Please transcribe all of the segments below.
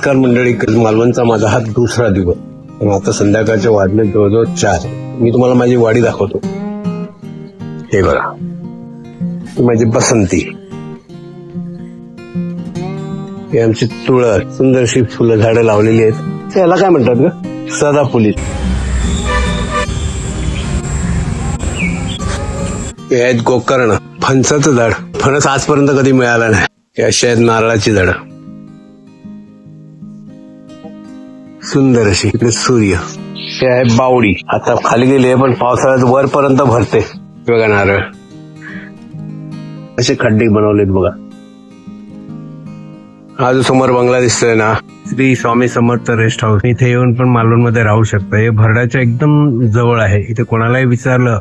नमस्कार मंडळी, मालवणचा माझा हा दुसरा दिवस. पण आता संध्याकाळचे वाजले जवळजवळ 4. मी तुम्हाला माझी वाडी दाखवतो. हे बघा, ही माझी बसंती. हे आमची तुळस, सुंदरशी फुलं झाडं लावलेली आहेत. त्याला काय म्हणतात ग? सदाफुली. हे आहेत गोकर्ण, फणसाचं झाड. फणस आजपर्यंत कधी मिळाला नाही. हे अशी आहेत नारळाची झाडं, सुंदर अशी. इकडे सूर्य. हे आहे बावडी. आता खाली गेली आहे पण पावसाळ्यात वरपर्यंत भरते. बघा नारळ, असे खड्डे बनवलेत बघा. हा जो समोर बंगला दिसतोय ना, श्री स्वामी समर्थ रेस्ट हाऊस. इथे येऊन पण मालवण मध्ये राहू शकता. हे भरडाच्या एकदम जवळ आहे. इथे कोणालाही विचारलं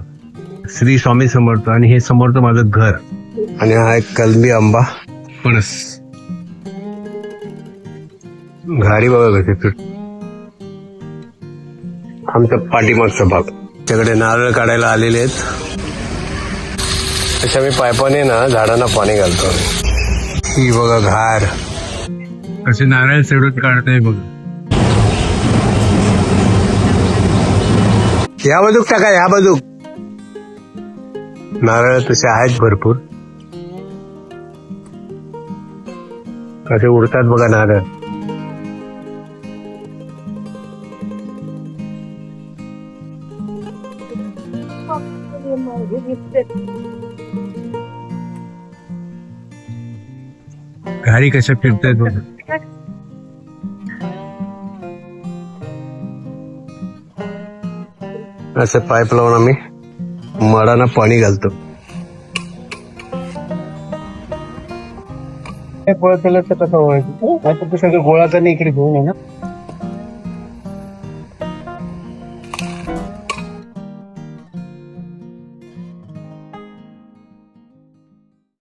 श्री स्वामी समर्थ, आणि हे समोरचं माझं घर. आणि हा एक कलमी आंबा, फणस. घारी बघा कशी. आमचा पाठीमागचा भाग. त्याकडे नारळ काढायला आलेले आहेत. अशा मी पायपाने ना झाडांना पाणी घालतो. ही बघा घार, कसे नारळ चढून काढतोय बघ. या बाजूक टाका, या बाजूक. नारळ तसे आहेत भरपूर. कसे उडतात बघा नारळ. घारी कशा फिरतायत बघा. असे पाईप लावून आम्ही मडांना पाणी घालतो. गोळा केलं तर कसं व्हायचं? सगळं गोळा करणे इकडे घेऊन आहे ना.